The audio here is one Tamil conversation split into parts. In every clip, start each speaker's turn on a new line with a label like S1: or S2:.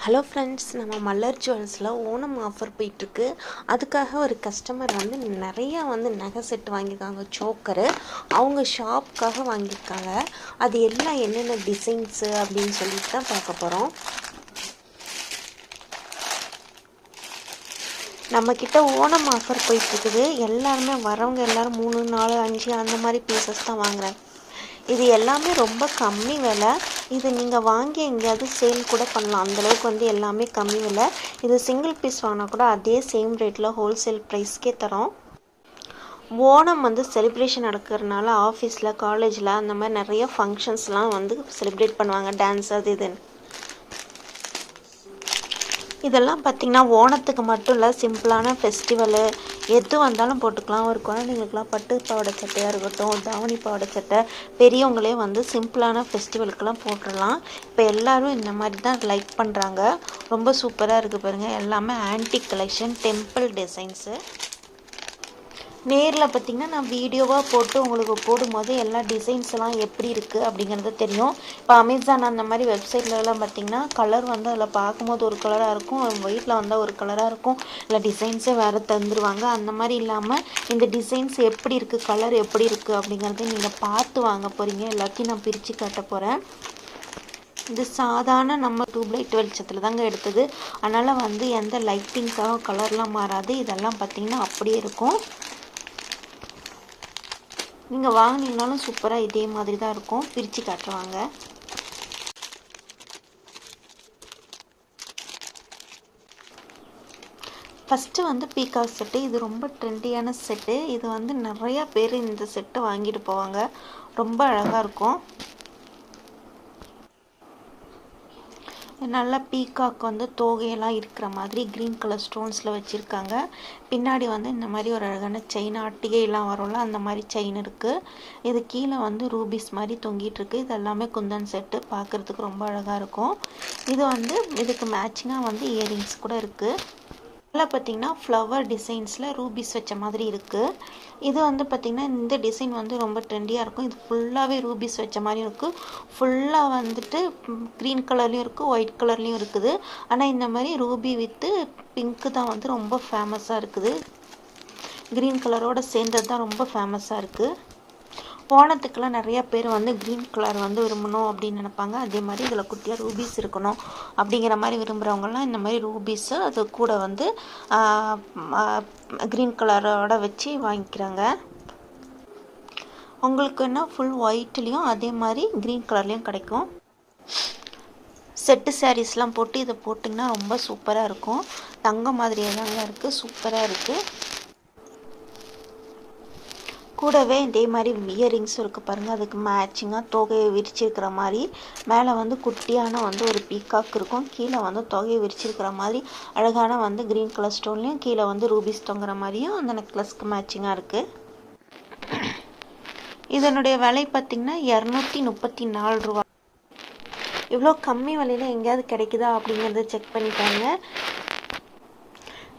S1: ஹலோ ஃப்ரெண்ட்ஸ், நம்ம மலர் ஜுவல்ஸில் ஓணம் ஆஃபர் போயிட்டுருக்கு. அதுக்காக ஒரு கஸ்டமர் நிறையா நகை செட் வாங்கியிருக்காங்க. சோக்கரு அவங்க ஷாப்புக்காக வாங்கியிருக்காங்க. அது எல்லாம் என்னென்ன டிசைன்ஸு அப்படின்னு சொல்லிட்டு தான் பார்க்க போகிறோம். நம்மக்கிட்ட ஓணம் ஆஃபர் போயிட்டுருக்குது. எல்லாருமே வரவங்க எல்லோரும் 3, 4, 5 அந்த மாதிரி பீசஸ் தான் வாங்குகிறேன். இது எல்லாமே ரொம்ப கம்மி விலை. இது நீங்கள் வாங்கி எங்கேயாவது சேல் கூட பண்ணலாம். அந்தளவுக்கு எல்லாமே கம்மி விலை. இது சிங்கிள் பீஸ் வாங்கினா கூட அதே சேம் ரேட்டில் ஹோல்சேல் ப்ரைஸ்க்கே தரோம். ஓணம் செலிப்ரேஷன் நடக்கிறதுனால ஆஃபீஸில், காலேஜில் அந்த மாதிரி நிறைய ஃபங்க்ஷன்ஸ்லாம் செலிப்ரேட் பண்ணுவாங்க. டான்ஸ் அது இதுன்னு. இதெல்லாம் பார்த்திங்கன்னா ஓணத்துக்கு மட்டும் இல்லை, சிம்பிளான ஃபெஸ்டிவலு எது வந்தாலும் போட்டுக்கலாம். ஒரு குழந்தைங்களுக்குலாம் பட்டு பாவாடை சட்டையாக இருக்கட்டும், தாவணி பாவாடை சட்டை, பெரியவங்களே சிம்பிளான ஃபெஸ்டிவலுக்கெல்லாம் போட்டுடலாம். இப்போ எல்லோரும் இந்த மாதிரி தான் லைக் பண்ணுறாங்க. ரொம்ப சூப்பராக இருக்குது பாருங்கள். எல்லாமே ஆன்டிக் கலெக்ஷன், டெம்பிள் டிசைன்ஸு. நேரில் பார்த்திங்கன்னா நான் வீடியோவாக போட்டு உங்களுக்கு போடும்போது எல்லா டிசைன்ஸ் எல்லாம் எப்படி இருக்குது அப்படிங்கிறது தெரியும். இப்போ அமேசான் அந்த மாதிரி வெப்சைட்லலாம் பார்த்திங்கன்னா கலர் அதில் பார்க்கும்போது ஒரு கலராக இருக்கும், ஒயிட்டில் வந்தால் ஒரு கலராக இருக்கும், இல்லை டிசைன்ஸே வேறு தந்துடுவாங்க. அந்த மாதிரி இல்லாமல் இந்த டிசைன்ஸ் எப்படி இருக்குது, கலர் எப்படி இருக்குது அப்படிங்கிறத நீங்கள் பார்த்து வாங்க போகிறீங்க. எல்லாத்தையும் நான் பிரித்து காட்ட போகிறேன். இது சாதாரண நம்ம டியூப்லைட் வெளிச்சத்தில் தாங்க எடுத்தது. அதனால் எந்த லைட்டிங்ஸாக கலர்லாம் மாறாது. இதெல்லாம் பார்த்திங்கன்னா அப்படியே இருக்கும். நீங்கள் வாங்கினீங்கனாலும் சூப்பராக இதே மாதிரி தான் இருக்கும். பிரித்து காட்டுவாங்க. First peacock set. இது ரொம்ப ட்ரெண்டியான செட்டு. இது நிறையா பேர் இந்த செட்டை வாங்கிட்டு போவாங்க. ரொம்ப அழகாக இருக்கும். நல்லா பீகாக் தோகையெல்லாம் இருக்கிற மாதிரி க்ரீன் கலர் ஸ்டோன்ஸில் வச்சுருக்காங்க. பின்னாடி இந்த மாதிரி ஒரு அழகான செயின், அட்டிகையெல்லாம் வரும்ல, அந்த மாதிரி செயின் இருக்குது. இது கீழே ரூபீஸ் மாதிரி தொங்கிட்டுருக்கு. இது எல்லாமே குந்தன் செட்டு. பார்க்குறதுக்கு ரொம்ப அழகாக இருக்கும். இது இதுக்கு மேட்சிங்காக இயரிங்ஸ் கூட இருக்குது. இதில் பார்த்திங்கன்னா ஃப்ளவர் டிசைன்ஸில் ரூபீஸ் வச்ச மாதிரி இருக்குது. இது பார்த்திங்கன்னா இந்த டிசைன் ரொம்ப ட்ரெண்டியாக இருக்கும். இது ஃபுல்லாகவே ரூபீஸ் வச்ச மாதிரி இருக்குது. ஃபுல்லாக க்ரீன் கலர்லேயும் இருக்குது, ஒயிட் கலர்லேயும் இருக்குது. ஆனால் இந்த மாதிரி ரூபி வித்து பிங்க்கு தான் ரொம்ப ஃபேமஸாக இருக்குது. க்ரீன் கலரோடு சேர்ந்தது தான் ரொம்ப ஃபேமஸாக இருக்குது. ஓணத்துக்கெல்லாம் நிறையா பேர் க்ரீன் கலர் விரும்பணும் அப்படின்னு நினைப்பாங்க. அதே மாதிரி இதில் குட்டியாக ரூபீஸ் இருக்கணும் அப்படிங்கிற மாதிரி விரும்புகிறவங்கலாம் இந்த மாதிரி ரூபீஸு அது கூட க்ரீன் கலரோட வச்சு வாங்கிக்கிறாங்க. உங்களுக்கு ஃபுல் ஒயிட்லேயும் அதே மாதிரி க்ரீன் கலர்லேயும் கிடைக்கும். செட்டு சாரீஸ்லாம் போட்டு இதை போட்டிங்கன்னா ரொம்ப சூப்பராக இருக்கும். தங்கம் மாதிரியே தாங்க இருக்குது. சூப்பராக இருக்குது. கூடவே இதே மாதிரி இயரிங்ஸும் இருக்குது பாருங்கள். அதுக்கு மேட்சிங்காக தொகையை விரிச்சிருக்கிற மாதிரி மேலே குட்டியான ஒரு பீகாக் இருக்கும். கீழே தொகையை விரிச்சிருக்கிற மாதிரி அழகான க்ரீன் கலர் ஸ்டோன்லேயும் கீழே ரூபீஸ் தொங்குற மாதிரியும் அந்த நெக்லஸ்க்கு மேட்சிங்காக இருக்குது. இதனுடைய விலை பார்த்திங்கன்னா 234 ரூபா. இவ்வளோ கம்மி விலையில் எங்கேயாவது கிடைக்குதா அப்படிங்கிறத செக் பண்ணிட்டாங்க.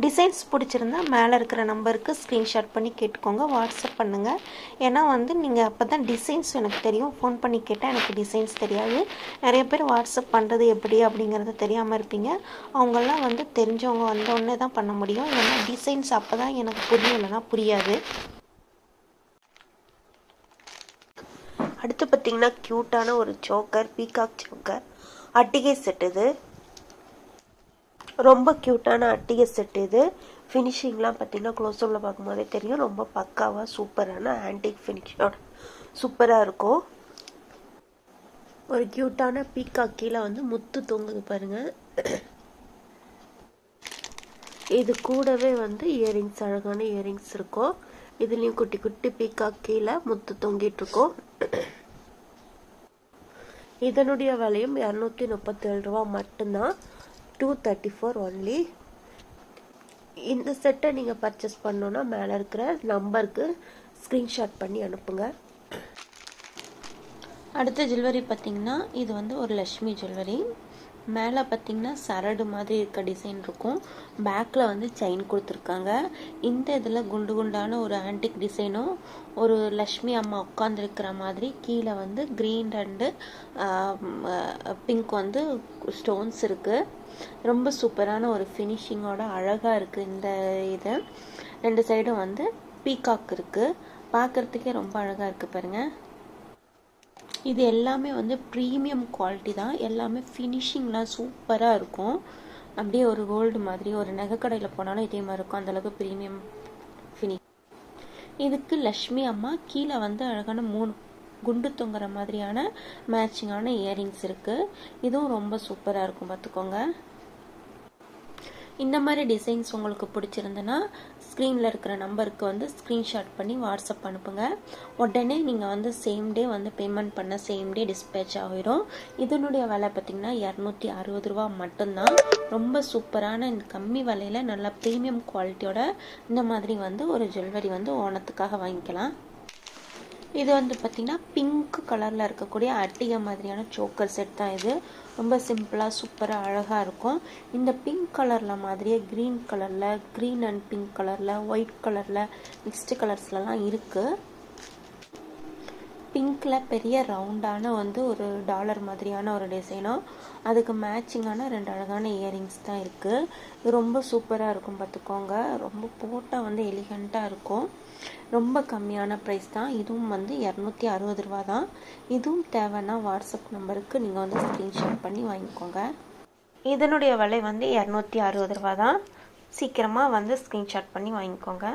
S1: டிசைன்ஸ் பிடிச்சிருந்தா மேலே இருக்கிற நம்பருக்கு ஸ்க்ரீன்ஷாட் பண்ணி கேட்டுக்கோங்க, வாட்ஸ்அப் பண்ணுங்கள். ஏன்னா நீங்கள் அப்போ தான் டிசைன்ஸ் எனக்கு தெரியும். ஃபோன் பண்ணி கேட்டால் எனக்கு டிசைன்ஸ் தெரியாது. நிறைய பேர் வாட்ஸ்அப் பண்ணுறது எப்படி அப்படிங்கிறது தெரியாமல் இருப்பீங்க. அவங்கெல்லாம் தெரிஞ்சவங்க வந்தோடனே தான் பண்ண முடியும். ஏன்னா டிசைன்ஸ் அப்போ தான் எனக்கு புரியும், இல்லைனா புரியாது. அடுத்து பார்த்திங்கன்னா க்யூட்டான ஒரு சோக்கர், பீகாக் சோக்கர் அட்டிகை செட். இது ரொம்ப க்யூட்டான அட்டிகை செட். இது ஃபினிஷிங்லாம் பார்த்திங்கன்னா க்ளோஸ்அப்பில் பார்க்கும்போதே தெரியும். ரொம்ப பக்காவாக சூப்பரான ஆன்டிக் ஃபினிஷோட சூப்பராக இருக்கும். ஒரு க்யூட்டான பீகாக் கீழே முத்து தொங்குது பாருங்கள். இது கூடவே இயரிங்ஸ், அழகான இயரிங்ஸ் இருக்கும். இதுலேயும் குட்டி குட்டி பீகாக் கீழே முத்து தொங்கிட்டுருக்கோம். இதனுடைய விலையும் 237 ரூபா மட்டும்தான். 234 ஒன்லி. இந்த செட்டை நீங்கள் பர்ச்சேஸ் பண்ணோன்னா மேலே இருக்கிற நம்பருக்கு ஸ்க்ரீன்ஷாட் பண்ணி அனுப்புங்க. அடுத்த ஜுவல்லரி பார்த்திங்கன்னா இது ஒரு லக்ஷ்மி ஜுவல்லரி. மேலே பார்த்தீங்கன்னா சரடு மாதிரி இருக்க டிசைன் இருக்கும். பேக்கில் வந்து செயின் கொடுத்துருக்காங்க. இந்த இதில் குண்டு குண்டான ஒரு ஆன்டிக் டிசைனும் ஒரு லக்ஷ்மி அம்மா உட்காந்துருக்கிற மாதிரி கீழே வந்து க்ரீன் அண்டு பிங்க் வந்து ஸ்டோன்ஸ் இருக்குது. ரொம்ப சூப்பரான ஒரு ஃபினிஷிங்கோட அழகாக இருக்குது. இந்த இது 2 சைடும் வந்து பீகாக் இருக்குது. பார்க்குறதுக்கே ரொம்ப அழகாக இருக்குது பாருங்கள். இது எல்லாமே வந்து ப்ரீமியம் குவாலிட்டி தான். எல்லாமே ஃபினிஷிங்லாம் சூப்பராக இருக்கும். அப்படியே ஒரு கோல்டு மாதிரி ஒரு நகைக்கடையில் போனாலும் இதே மாதிரி இருக்கும். அந்தளவுக்கு ப்ரீமியம் ஃபினிஷ். இதுக்கு லக்ஷ்மி அம்மா கீழே வந்து அழகான 3 குண்டு தொங்குற மாதிரியான மேட்சிங்கான இயரிங்ஸ் இருக்குது. இதுவும் ரொம்ப சூப்பராக இருக்கும் பார்த்துக்கோங்க. இந்த மாதிரி டிசைன்ஸ் உங்களுக்கு பிடிச்சிருந்துன்னா ஸ்க்ரீனில் இருக்கிற நம்பருக்கு வந்து ஸ்க்ரீன்ஷாட் பண்ணி வாட்ஸ்அப் அனுப்புங்க. உடனே நீங்கள் வந்து சேம் டே வந்து பேமெண்ட் பண்ண சேம் டே டிஸ்பேச் ஆகிடும். இதனுடைய விலை பார்த்திங்கன்னா 260 ரூபா மட்டும்தான். ரொம்ப சூப்பரான இந்த கம்மி விலையில் நல்ல ப்ரீமியம் குவாலிட்டியோட இந்த மாதிரி வந்து ஒரு ஜுவல்லரி வந்து ஓணத்துக்காக வாங்கிக்கலாம். இது வந்து பார்த்திங்கன்னா பிங்க் கலரில் இருக்கக்கூடிய அட்டிகை மாதிரியான சோக்கர் செட் தான் இது. ரொம்ப சிம்பிளாக சூப்பராக அழகாக இருக்கும். இந்த பிங்க் கலரில் மாதிரியே க்ரீன் அண்ட் பிங்க் கலரில் ஒயிட் கலரில் மிக்ஸ்டு கலர்ஸ்லலாம் இருக்குது. பிங்க்கில் பெரிய ரவுண்டான வந்து ஒரு டாலர் மாதிரியான ஒரு டிசைனும் அதுக்கு மேட்சிங்கான 2 அழகான இயரிங்ஸ் தான் இருக்குது. இது ரொம்ப சூப்பராக இருக்கும் பார்த்துக்கோங்க. ரொம்ப போட்டால் வந்து எலிகண்ட்டாக இருக்கும். ரொம்ப கம்மியான ப்ரைஸ் தான். இதுவும் வந்து 260 ரூபா தான். இதுவும் தேவைன்னா வாட்ஸ்அப் நம்பருக்கு நீங்கள் வந்து ஸ்க்ரீன்ஷாட் பண்ணி வாங்கிக்கோங்க. இதனுடைய விலை வந்து 260 ரூபா தான். சீக்கிரமாக வந்து ஸ்க்ரீன்ஷாட் பண்ணி வாங்கிக்கோங்க.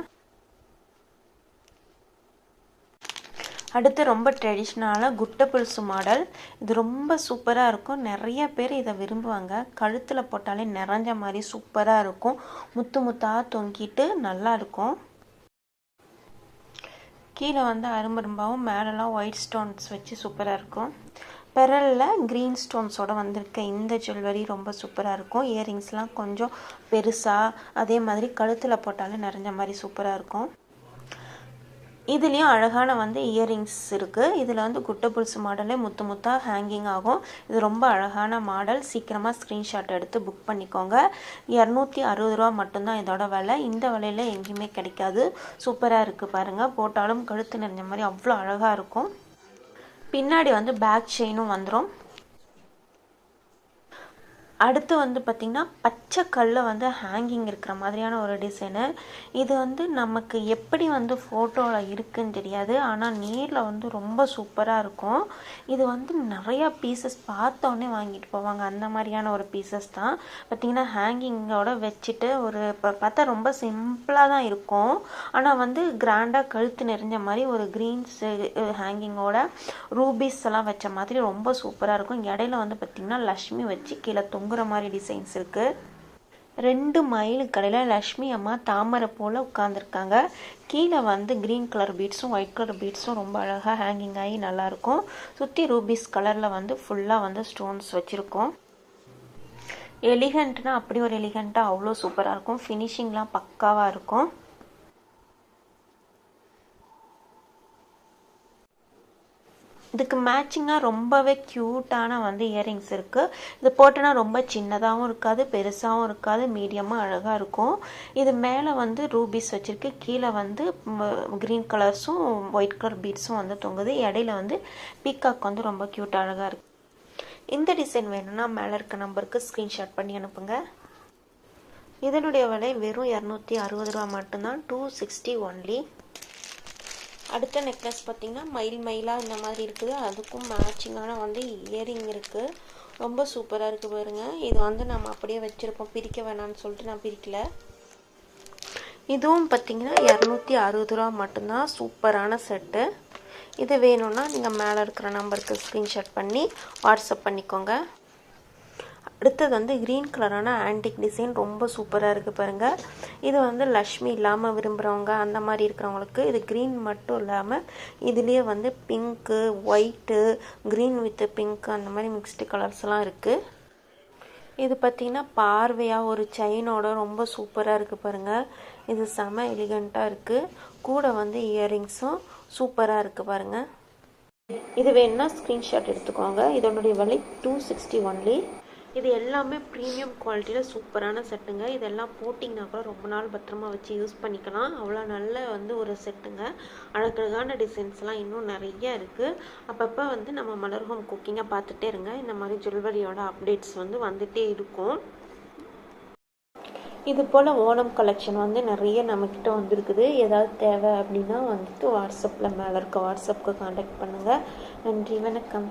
S1: அடுத்து ரொம்ப ட்ரெடிஷ்னலான குட்டை புல்சு மாடல். இது ரொம்ப சூப்பராக இருக்கும். நிறைய பேர் இதை விரும்புவாங்க. கழுத்தில் போட்டாலே நிறைஞ்ச மாதிரி சூப்பராக இருக்கும். முத்து முத்தாக தொங்கிட்டு நல்லா இருக்கும். கீழே வந்து அரும்பரும்பாவும் மேலெலாம் ஒயிட் ஸ்டோன்ஸ் வச்சு சூப்பராக இருக்கும். பெரலில் க்ரீன் ஸ்டோன்ஸோடு வந்திருக்க இந்த ஜுவல்லரி ரொம்ப சூப்பராக இருக்கும். இயரிங்ஸ்லாம் கொஞ்சம் பெருசாக அதே மாதிரி கழுத்தில் போட்டாலே நிறைஞ்ச மாதிரி சூப்பராக இருக்கும். இதுலேயும் அழகான வந்து இயரிங்ஸ் இருக்குது. இதில் வந்து குட்டை புல்சு மாடலே முத்து முத்தாக ஹேங்கிங் ஆகும். இது ரொம்ப அழகான மாடல். சீக்கிரமாக ஸ்க்ரீன்ஷாட் எடுத்து புக் பண்ணிக்கோங்க. 260 ரூபா மட்டும்தான் இதோட விலை. இந்த விலையில் எங்கேயுமே கிடைக்காது. சூப்பராக இருக்குது பாருங்கள். போட்டாலும் கழுத்து நிறைஞ்ச மாதிரி அவ்வளோ அழகாக இருக்கும். பின்னாடி வந்து பேக் செயினும் வந்துடும். அடுத்து வந்து பார்த்திங்கன்னா பச்சை கல்ல வந்து ஹேங்கிங் இருக்கிற மாதிரியான ஒரு டிசைனு. இது வந்து நமக்கு எப்படி வந்து ஃபோட்டோவில் இருக்குதுன்னு தெரியாது. ஆனால் நேரில் வந்து ரொம்ப சூப்பராக இருக்கும். இது வந்து நிறையா பீசஸ் பார்த்தோன்னே வாங்கிட்டு போவாங்க. அந்த மாதிரியான ஒரு பீசஸ் தான். பார்த்திங்கன்னா ஹேங்கிங்கோட வச்சுட்டு ஒரு பார்த்தா ரொம்ப சிம்பிளாக தான் இருக்கும். ஆனால் வந்து கிராண்டாக கழுத்து நிறைஞ்ச மாதிரி ஒரு க்ரீன்ஸ் ஹேங்கிங்கோட ரூபீஸ் எல்லாம் வச்ச மாதிரி ரொம்ப சூப்பராக இருக்கும். இடையில வந்து பார்த்திங்கன்னா லக்ஷ்மி வச்சு கீழே தொங்குற மாதிரி டிசைன்ஸ் இருக்குது. 2 மயில் கடையில் லக்ஷ்மி அம்மா தாமரை போல் உட்காந்துருக்காங்க. கீழே வந்து க்ரீன் கலர் பீட்ஸும் ஒயிட் கலர் பீட்ஸும் ரொம்ப அழகாக ஹேங்கிங் ஆகி நல்லாயிருக்கும். சுற்றி ரூபீஸ் கலரில் வந்து ஃபுல்லாக வந்து ஸ்டோன்ஸ் வச்சுருக்கோம். எலிகண்ட்னா அப்படி ஒரு எலிகண்ட்டாக அவ்வளோ சூப்பராக இருக்கும். ஃபினிஷிங்லாம் பக்காவாக இருக்கும். இதுக்கு மேட்சிங்காக ரொம்பவே க்யூட்டான வந்து இயரிங்ஸ் இருக்குது. இது போட்டோன்னா ரொம்ப சின்னதாகவும் இருக்காது, பெருசாகவும் இருக்காது, மீடியமாக அழகாக இருக்கும். இது மேலே வந்து ரூபீஸ் வச்சுருக்கு. கீழே வந்து க்ரீன் கலர்ஸும் ஒயிட் கலர் பீட்ஸும் வந்து தொங்குது. இடையில வந்து பீகாக் வந்து ரொம்ப க்யூட்டாக அழகாக இருக்குது. இந்த டிசைன் வேணும்னா மேலே இருக்க நம்பருக்கு ஸ்க்ரீன்ஷாட் பண்ணி அனுப்புங்க. இதனுடைய விலை வெறும் 260 ரூபா மட்டும்தான். 260 ஒன்லி. அடுத்த நெக்லஸ் பார்த்திங்கன்னா மயிலாக இந்த மாதிரி இருக்குது. அதுக்கும் மேட்சிங்கான வந்து இயரிங் இருக்குது. ரொம்ப சூப்பராக இருக்குது பாருங்கள். இது வந்து நம்ம அப்படியே வச்சுருப்போம், பிரிக்க வேணான்னு சொல்லிட்டு நான் பிரிக்கல. இதுவும் பார்த்திங்கன்னா 260 ரூபா மட்டும்தான். சூப்பரான செட்டு. இது வேணும்னா நீங்கள் மேலே இருக்கிற நம்பருக்கு ஸ்க்ரீன்ஷாட் பண்ணி வாட்ஸ்அப் பண்ணிக்கோங்க. அடுத்தது வந்து க்ரீன் கலரான ஆன்டிக் டிசைன் ரொம்ப சூப்பராக இருக்குது பாருங்கள். இது வந்து லக்ஷ்மி இல்லாமல் விரும்புகிறவங்க அந்த மாதிரி இருக்கிறவங்களுக்கு இது க்ரீன் மட்டும் இல்லாமல் இதுலேயே வந்து pink, white, green with pink அந்த மாதிரி மிக்ஸ்டு கலர்ஸ்லாம் இருக்குது. இது பார்த்திங்கன்னா பார்வையாக ஒரு செயினோட ரொம்ப சூப்பராக இருக்குது பாருங்கள். இது செம எலிகண்ட்டாக இருக்குது. கூட வந்து இயரிங்ஸும் சூப்பராக இருக்குது பாருங்கள். இது வேணுன்னா ஸ்க்ரீன்ஷாட் எடுத்துக்கோங்க. இதனுடைய விலை 260 ஒன்லி. இது எல்லாமே ப்ரீமியம் குவாலிட்டியில் சூப்பரான செட்டுங்க. இதெல்லாம் போட்டிங்கன்னா கூட ரொம்ப நாள் பத்திரமா வச்சு யூஸ் பண்ணிக்கலாம். அவ்வளோ நல்ல வந்து ஒரு செட்டுங்க. அழகழகான டிசைன்ஸ்லாம் இன்னும் நிறைய இருக்குது. அப்பப்போ வந்து நம்ம மலர் ஹோம் குக்கிங்கை பார்த்துட்டே இருங்க. இந்த மாதிரி ஜுவல்லரியோட அப்டேட்ஸ் வந்து வந்துகிட்டே இருக்கும். இது போல் ஓணம் கலெக்ஷன் வந்து நிறைய நம்மக்கிட்ட வந்துருக்குது. ஏதாவது தேவை அப்படின்னா வந்துட்டு வாட்ஸ்அப்பில் மேலே இருக்க வாட்ஸ்அப்புக்கு காண்டாக்ட் பண்ணுங்கள். நன்றி, வணக்கம்.